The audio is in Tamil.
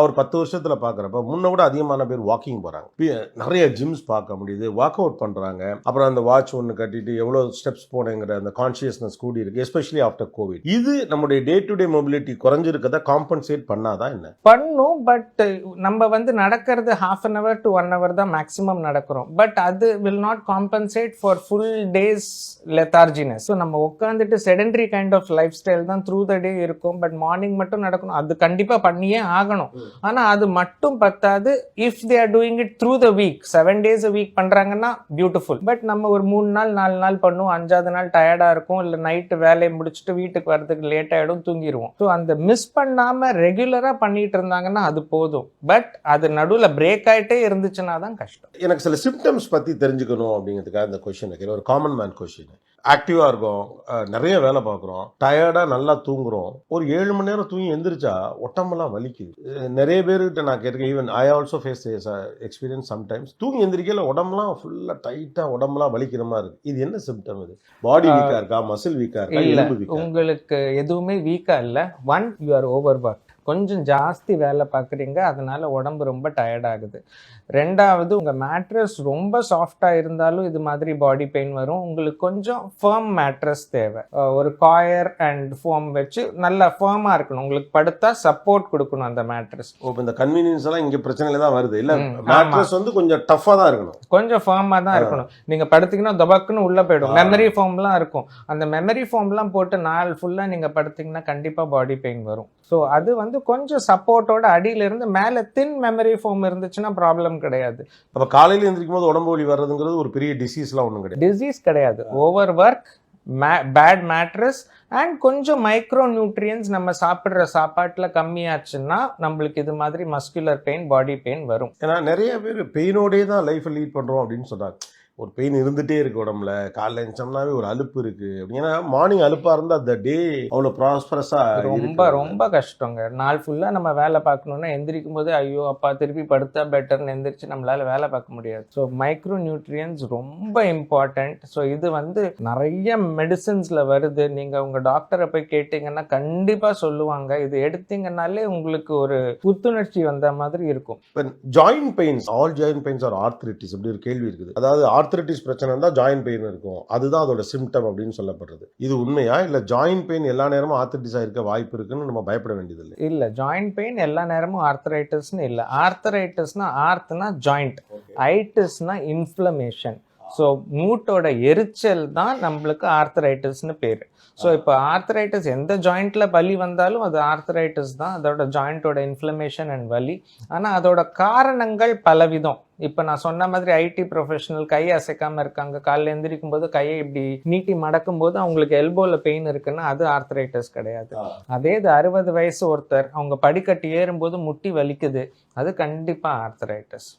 ஒரு 10 வருஷத்துல பாக்குறப்ப முன்ன விட அதிகமான பேர் வாக்கிங் போறாங்க, நிறைய ஜிம்ஸ் பார்க்க முடியுது, வாக் அவுட் பண்றாங்க. அப்புறம் அந்த வாட்ச் ஒன்று கட்டிட்டு எவ்வளவு ஸ்டெப்ஸ் போனேங்கிற அந்த கான்சியஸ்னஸ் கூடி இருக்கு, எஸ்பெஷலி ஆஃப்டர் கோவிட். இது நம்முடைய டே டு டே மொபிலிட்டி குறைஞ்சிருக்கதை காம்பன்சேட் பண்ணாதான் என்ன பண்ணும். பட் நம்ம வந்து நடக்கிறது 1/2 hour to 1 hour தான் மேக்ஸிமம் நடக்கிறோம். பட் அது will not compensate for full day's lethargicness. So நம்ம உட்காந்துட்டு sedentary kind of lifestyle தான் த்ரூ த டே இருக்கும். பட் மார்னிங் மட்டும் நடக்கணும், அது கண்டிப்பா பண்ணியே ஆகணும். ஆனா அது மட்டும் பத்தாது. If they are doing it through the week, 7 days a week பண்றாங்கன்னா பியூட்டிஃபுல். பட் நம்ம ஒரு 3 நாள் 4 நாள் பண்ணுவோம், 5வது நாள் டயர்டா இருக்கும், இல்ல நைட்டு வேலையை முடிச்சுட்டு வீட்டுக்கு வரதுக்கு லேட் ஆயிடும், தூங்கிடுவோம். ஸோ அந்த மிஸ் பண்ணாம ரெகுலரா பண்ணிட்டு இருந்தாங்கன்னா அது போதும். பட் அது நடுவில் பிரேக் ஆயிட்டே இருந்துச்சுன்னா தான் கஷ்டம். எனக்கு சில சிம்டம்ஸ் பத்தி தெரிஞ்சுக்கணும் அப்படிங்கிறதுக்காக இந்த கொஸ்டின் ஒரு காமன் மேன் கொஸ்டின். ஆக்டிவா இருக்கும், நிறைய வேலை பார்க்குறோம், டயர்டா நல்லா தூங்குறோம், ஒரு 7 மணி நேரம் தூங்கி எந்திரிச்சா உடம்பெல்லாம் வலிக்குது. நிறைய பேர்கிட்ட நான் கேட்கிறேன், even I also face experience sometimes. தூங்கி எந்திரிக்கல உடம்புலாம் ஃபுல்லா டைட்டா உடம்புலாம் வலிக்கிற மாதிரி இருக்கு. இது என்ன சிம்டம்? இது பாடி வீக்கா இருக்கா, மசில் வீக்கா இருக்கா, எலும்பு வீக்கா? உங்களுக்கு எதுவுமே வீக்கா இல்ல. One, you are over work, கொஞ்சம் ஜாஸ்தி வேலை பார்க்குறீங்க, அதனால உடம்பு ரொம்ப டயர்ட் ஆகுது. 2வது, உங்கள் மேட்ரஸ் ரொம்ப சாஃப்டாக இருந்தாலும் இது மாதிரி பாடி பெயின் வரும். உங்களுக்கு கொஞ்சம் ஃபர்ம் மேட்ரஸ் தேவை. ஒரு காயர் அண்ட் ஃபோம் வச்சு நல்லா ஃபர்மாக இருக்கணும். உங்களுக்கு படுத்தா சப்போர்ட் கொடுக்கணும் அந்த மேட்ரஸ். இந்த கன்வீனியன்ஸ் எல்லாம் இங்கே பிரச்சனையில தான் வருது. இல்லை, மேட்ரஸ் வந்து கொஞ்சம் டஃப்பாக தான் இருக்கணும், கொஞ்சம் ஃபர்மாக தான் இருக்கணும். நீங்கள் படுத்தீங்கன்னா தபக்குன்னு உள்ளே போயிடும். மெமரி ஃபோம்லாம் இருக்கும், அந்த மெமரி ஃபோம்லாம் போட்டு நாள் ஃபுல்லாக நீங்கள் படுத்தீங்கன்னா கண்டிப்பாக பாடி பெயின் வரும். ஸோ அது வந்து கொஞ்சம் சப்போர்ட்டோட அடியிலிருந்து மேலே தின் மெமரி ஃபோம் இருந்துச்சுன்னா ப்ராப்ளம் கிடையாது. அப்போ காலையில் எழுந்திரிக்கும் போது உடம்பு வலி வர்றதுங்கிறது ஒரு பெரிய டிசீஸ்லாம் ஒன்றும் கிடையாது. டிசீஸ் கிடையாது. Over work, bad mattress and கொஞ்சம் மைக்ரோ நியூட்ரியன்ஸ் நம்ம சாப்பிட்ற சாப்பாட்டில் கம்மியாச்சுன்னா நம்மளுக்கு இது மாதிரி மஸ்குலர் பெயின், பாடி பெயின் வரும். ஏன்னா நிறைய பேர் பெயினோடே தான் லைஃப்பை லீட் பண்ணுறோம் அப்படின்னு சொல்கிறாங்க. ஒரு பெயின் இருந்துகிட்டே இருக்கு உடம்புல, காலைல எழுந்தோம்னாவே ஒரு அலுப்பு இருக்கு. ஏன்னா மார்னிங் அலுப்பாக இருந்தால் அந்த டே அவ்வளோ ப்ராஸ்பரஸாக ரொம்ப ரொம்ப கஷ்டங்க. நாள் ஃபுல்லாக நம்ம வேலை பார்க்கணுன்னா எந்திரிக்கும் போது ஐயோ அப்பா திருப்பி படுத்தா பெட்டர்னு எந்திரிச்சு நம்மளால வேலை பார்க்க முடியாது. ஸோ மைக்ரோ நியூட்ரியன்ஸ் ரொம்ப இம்பார்ட்டண்ட். ஸோ இது வந்து நிறைய மெடிசின்ஸில் வருது. நீங்கள் உங்கள் டாக்டரை போய் கேட்டிங்கன்னா கண்டிப்பாக சொல்லுவாங்க. இது எடுத்தீங்கன்னாலே உங்களுக்கு ஒரு புத்துணர்ச்சி வந்த மாதிரி இருக்கும். Joint pains, all joint pains or arthritis அப்படி ஒரு கேள்வி இருக்குது. அதாவது ஆர்த்ரைட்டிஸ் பிரச்சனை இருந்தால் ஜாயிண்ட் பெயின் இருக்கும், அதுதான் அதோட சிம்டம் அப்படின்னு சொல்லப்படுறது. இது உண்மையா? இல்லை ஜாயிண்ட் பெயின் எல்லா நேரமும் ஆர்த்ரைட்டிஸாக இருக்க வாய்ப்பு இருக்குன்னு நம்ம பயப்பட வேண்டியதில்லை? இல்லை, ஜாயிண்ட் பெயின் எல்லா நேரமும் ஆர்த்ரைட்டிஸ்னு இல்லை. ஆர்த்ரைட்டிஸ்னா ஆர்த்னா ஜாயிண்ட், ஐட்டிஸ்னா இன்ஃப்ளமேஷன். ஸோ மூட்டோட எரிச்சல் தான் நம்மளுக்கு ஆர்த்ரைட்டிஸ்னு பேர். ஸோ இப்போ ஆர்த்ரைட்டிஸ் எந்த ஜாயிண்ட்ல வலி வந்தாலும் அது ஆர்த்ரைட்டிஸ் தான், அதோட ஜாயிண்டோட இன்ஃப்ளமேஷன் அண்ட் வலி. ஆனால் அதோட காரணங்கள் பலவிதம். இப்போ நான் சொன்ன மாதிரி ஐடி ப்ரொஃபஷனல் கை அசைக்காமல் இருக்காங்க, காலையில் எந்திரிக்கும் போது கையை இப்படி நீட்டி மடக்கும் போது அவங்களுக்கு எல்போவில் பெயின் இருக்குன்னா அது ஆர்த்ரைட்டிஸ் கிடையாது. அதே இது 60 வயசு ஒருத்தர் அவங்க படிக்கட்டு ஏறும்போது முட்டி வலிக்குது, அது கண்டிப்பாக ஆர்த்ரைட்டிஸ்.